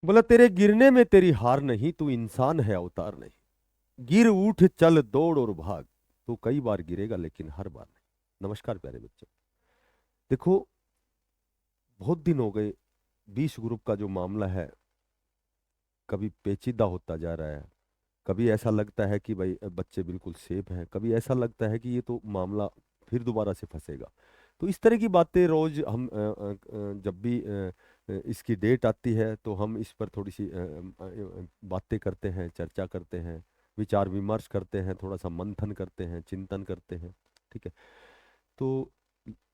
बोला तेरे गिरने में तेरी हार नहीं, तू इंसान है अवतार नहीं। गिर उठ चल दौड़ और भाग, तू कई बार गिरेगा लेकिन हर बार नहीं। नमस्कार प्यारे बच्चों। देखो, बहुत दिन हो गए। 20 ग्रुप का जो मामला है, कभी पेचीदा होता जा रहा है। कभी ऐसा लगता है कि भाई बच्चे बिल्कुल सेफ हैं, कभी ऐसा लगता है कि ये तो मामला फिर दोबारा से फंसेगा। तो इस तरह की बातें रोज हम जब भी इसकी डेट आती है तो हम इस पर थोड़ी सी बातें करते हैं, चर्चा करते हैं, विचार विमर्श करते हैं, थोड़ा सा मंथन करते हैं, चिंतन करते हैं। ठीक है। तो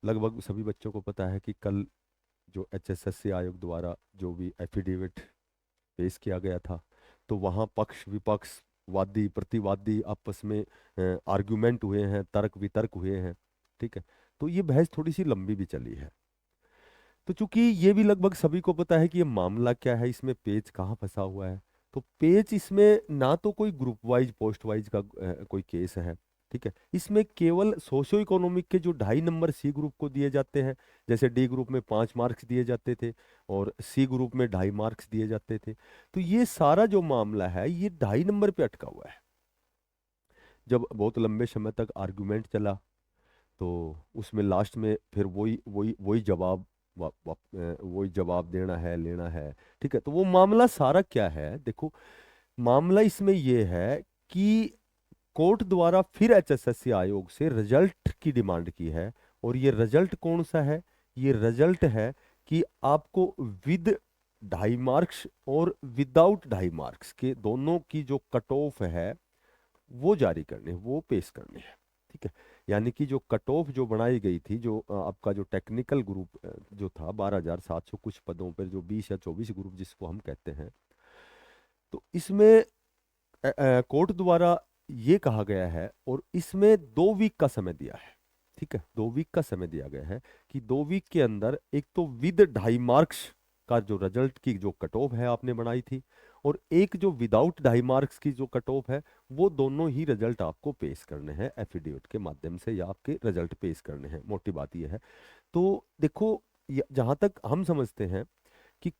लगभग सभी बच्चों को पता है कि कल जो HSSC आयोग द्वारा जो भी एफिडेविट पेश किया गया था, तो वहाँ पक्ष विपक्ष, वादी प्रतिवादी आपस में आर्गुमेंट हुए हैं, तर्क वितर्क हुए हैं। ठीक है। तो ये बहस थोड़ी सी लंबी भी चली है। तो चूंकि ये भी लगभग सभी को पता है कि ये मामला क्या है, इसमें पेच कहाँ फंसा हुआ है। तो पेच इसमें ना तो कोई ग्रुप वाइज पोस्ट वाइज का कोई केस है। ठीक है। इसमें केवल सोशो इकोनॉमिक के जो 2.5 नंबर सी ग्रुप को दिए जाते हैं, जैसे डी ग्रुप में 5 मार्क्स दिए जाते थे और सी ग्रुप में 2.5 मार्क्स दिए जाते थे। तो ये सारा जो मामला है ये 2.5 नंबर पे अटका हुआ है। जब बहुत लंबे समय तक आर्गुमेंट चला, तो उसमें लास्ट में फिर वही वही वही जवाब वही जवाब देना है, लेना है। ठीक है। तो वो मामला सारा क्या है, देखो, मामला इसमें ये है कि कोर्ट द्वारा फिर HSSC आयोग से रिजल्ट की डिमांड की है। और ये रिजल्ट कौन सा है? ये रिजल्ट है कि आपको विद 2.5 मार्क्स और विदाउट 2.5 मार्क्स के दोनों की जो कट ऑफ है वो जारी करने, वो पेश करने हैं। ठीक है। यानी कि जो कट ऑफ जो बनाई गई थी, जो आपका जो टेक्निकल ग्रुप जो था 12,700 कुछ पदों पर, जो 20 या 24 ग्रुप जिसको हम कहते हैं, तो इसमें कोर्ट द्वारा ये कहा गया है और इसमें 2 वीक का समय दिया है। ठीक है। 2 वीक का समय दिया गया है कि 2 वीक के अंदर एक तो विद 2.5 मार्क्स का जो रिजल्ट की जो कट ऑफ है आपने बनाई थी, और एक जो विदाउट 2.5 मार्क्स की जो कट ऑफ है, वो दोनों ही रिजल्ट आपको पेश करने हैं एफिडेविट के माध्यम से, या आपके रिजल्ट पेश करने हैं। मोटी बात यह है। तो देखो, जहां तक हम समझते हैं कि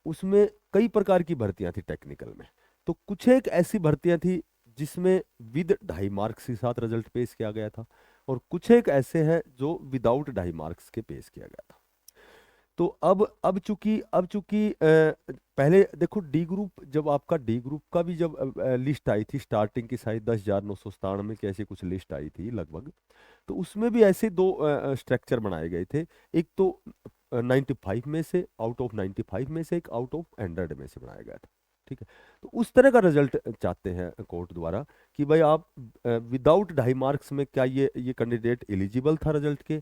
उसमें कई प्रकार की भर्तियां थी टेक्निकल में। तो कुछ एक ऐसी भर्तियां थी जिसमें विद 2.5 मार्क्स के साथ रिजल्ट पेश किया गया था, और कुछ एक ऐसे हैं जो विदाउट 2.5 मार्क्स के पेश किया गया था। तो अब चूंकि पहले देखो, डी ग्रुप, जब आपका डी ग्रुप का भी जब लिस्ट आई थी स्टार्टिंग की, शायद 10,997 की ऐसी कुछ लिस्ट आई थी लगभग। तो उसमें भी ऐसे दो स्ट्रक्चर बनाए गए थे। एक तो 95 में से, आउट ऑफ 95 में से, एक आउट ऑफ 100 में से बनाया गया था। ठीक है। तो उस तरह का रिजल्ट चाहते हैं कोर्ट द्वारा कि भाई आप विदाउट 2.5 मार्क्स में क्या ये कैंडिडेट एलिजिबल था रिजल्ट के,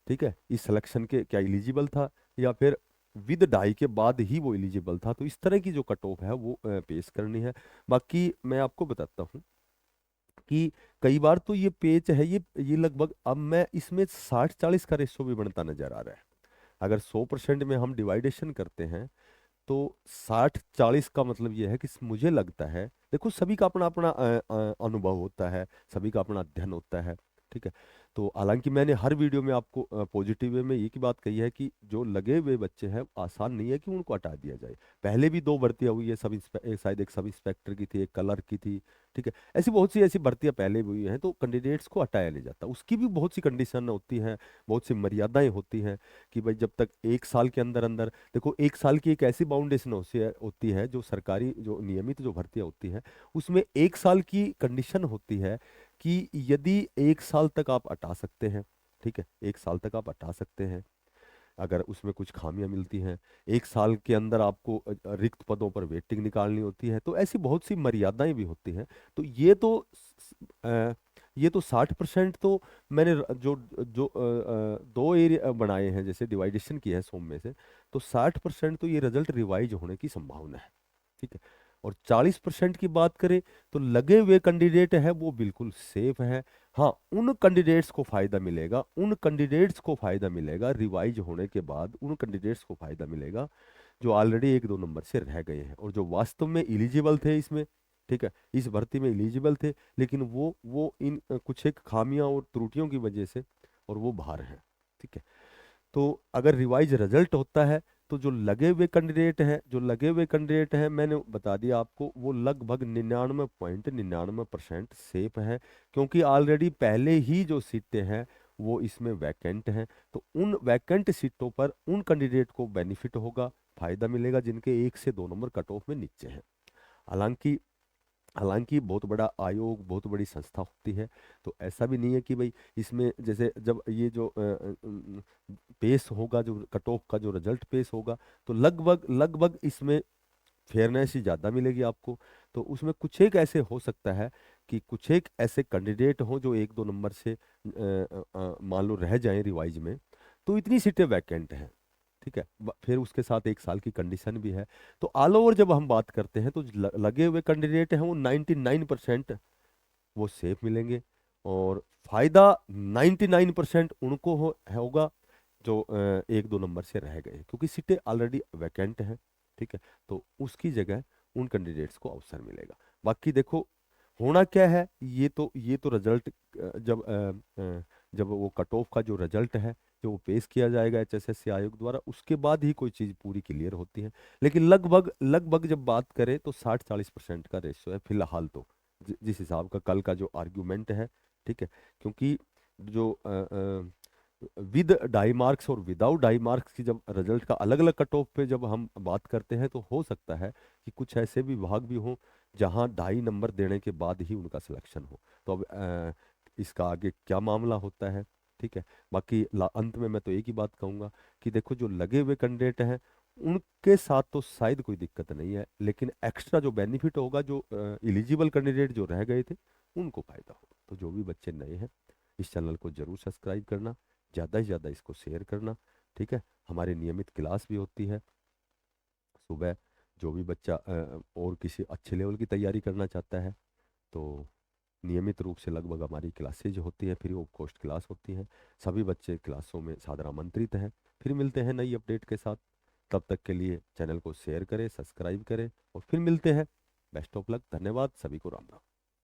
ठीक है, इस सिलेक्शन के क्या एलिजिबल था, या फिर विद डाई के बाद ही वो एलिजिबल था। तो इस तरह की जो कट ऑफ है वो पेश करनी है। बाकी मैं आपको बताता हूँ कि कई बार तो ये पेच है, ये लगभग, अब मैं इसमें 60-40 का रेशो भी बनता नजर आ रहा है। अगर 100% में हम डिवाइडेशन करते हैं, तो 60-40 का मतलब ये है कि मुझे लगता है, देखो सभी का अपना अपना अनुभव होता है, सभी का अपना अध्ययन होता है। ठीक है। तो हालांकि मैंने हर वीडियो में आपको पॉजिटिव वे में ये की बात कही है कि जो लगे हुए बच्चे हैं, आसान नहीं है कि उनको हटा दिया जाए। पहले भी 2 भर्तियां हुई है, शायद एक सब इंस्पेक्टर की थी, एक कलर की थी। ठीक है। ऐसी बहुत सी ऐसी भर्तियां पहले भी हुई हैं, तो कैंडिडेट्स को हटाया नहीं जाता। उसकी भी बहुत सी कंडीशन होती हैं, बहुत सी मर्यादाएं होती हैं कि भाई जब तक 1 साल के अंदर अंदर, देखो 1 साल की एक ऐसी बाउंडेशन होती है जो सरकारी जो नियमित जो भर्तियां होती हैं, उसमें 1 साल की कंडीशन होती है कि यदि 1 साल तक आप हटा सकते हैं। ठीक है। 1 साल तक आप हटा सकते हैं अगर उसमें कुछ खामियां मिलती हैं। 1 साल के अंदर आपको रिक्त पदों पर वेटिंग निकालनी होती है। तो ऐसी बहुत सी मर्यादाएं भी होती हैं। तो अ, ये तो 60% तो मैंने जो जो 2 एरिया बनाए हैं, जैसे डिवाइडेशन की है 100 में से, तो 60% तो ये रिजल्ट रिवाइज होने की संभावना है। ठीक है। और 40% की बात करें, तो लगे हुए कैंडिडेट है वो बिल्कुल सेफ है। हाँ, उन कैंडिडेट्स को फायदा मिलेगा, उन कैंडिडेट्स को फायदा मिलेगा रिवाइज होने के बाद, उन कैंडिडेट्स को फायदा मिलेगा जो ऑलरेडी 1-2 नंबर से रह गए हैं और जो वास्तव में इलिजिबल थे इसमें। ठीक है। इस भर्ती में इलिजिबल थे, लेकिन वो इन कुछ एक खामियां और त्रुटियों की वजह से और वो बाहर हैं। ठीक है। तो अगर रिवाइज रिजल्ट होता है, तो जो लगे हुए कैंडिडेट हैं मैंने बता दिया आपको, वो लगभग 99.99% सेफ है, क्योंकि ऑलरेडी पहले ही जो सीटें हैं वो इसमें वैकेंट हैं। तो उन वैकेंट सीटों पर उन कैंडिडेट को बेनिफिट होगा, फायदा मिलेगा जिनके 1 से 2 नंबर कट ऑफ में नीचे हैं। हालांकि हालांकि बहुत बड़ा आयोग, बहुत बड़ी संस्था होती है, तो ऐसा भी नहीं है कि भाई इसमें जैसे जब ये जो पेश होगा, जो कट ऑफ का जो रिजल्ट पेश होगा, तो लगभग लगभग इसमें फेयरनेस ही ज़्यादा मिलेगी आपको। तो उसमें कुछ एक ऐसे हो सकता है कि कुछ एक ऐसे कैंडिडेट हों जो 1-2 नंबर से मान लो रह जाएं रिवाइज में, तो इतनी सीटें वैकेंट हैं। ठीक है, फिर उसके साथ 1 साल की कंडीशन भी है। तो ऑल ओवर जब हम बात करते हैं तो लगे हुए कैंडिडेट हैं वो 99% वो सेफ मिलेंगे, और फायदा 99% उनको होगा जो 1-2 नंबर से रह गए, क्योंकि सीटें ऑलरेडी वैकेंट हैं। ठीक है, तो उसकी जगह उन कैंडिडेट्स को अवसर मिलेगा। बाकी देखो होना क्या है, ये तो रिजल्ट जब वो कट ऑफ का जो रिजल्ट है जो वो पेश किया जाएगा HSSC आयोग द्वारा, उसके बाद ही कोई चीज़ पूरी क्लियर होती है। लेकिन लगभग लगभग जब बात करें तो 60-40% का रेशियो है फिलहाल तो, जिस हिसाब का कल का जो आर्ग्यूमेंट है। ठीक है, क्योंकि जो विद डाई मार्क्स और विदाउट डाई मार्क्स की जब रिजल्ट का अलग अलग कट ऑफ पे जब हम बात करते हैं, तो हो सकता है कि कुछ ऐसे भी विभाग भी हों जहां 2.5 नंबर देने के बाद ही उनका सिलेक्शन हो। तो अब इसका आगे क्या मामला होता है। ठीक है, बाकी अंत में मैं तो एक ही बात कहूंगा कि देखो जो लगे हुए कैंडिडेट हैं उनके साथ तो शायद कोई दिक्कत नहीं है, लेकिन एक्स्ट्रा जो बेनिफिट होगा, जो एलिजिबल कैंडिडेट जो रह गए थे उनको फायदा होगा। तो जो भी बच्चे नए हैं इस चैनल को जरूर सब्सक्राइब करना, ज़्यादा से ज़्यादा इसको शेयर करना। ठीक है, हमारी नियमित क्लास भी होती है सुबह। जो भी बच्चा और किसी अच्छे लेवल की तैयारी करना चाहता है तो नियमित रूप से लगभग हमारी क्लासेज होती है, फ्री ऑफ कॉस्ट क्लास होती हैं। सभी बच्चे क्लासों में सादर आमंत्रित हैं। फिर मिलते हैं नई अपडेट के साथ, तब तक के लिए चैनल को शेयर करें, सब्सक्राइब करें, और फिर मिलते हैं। बेस्ट ऑफ लक, धन्यवाद, सभी को राम राम।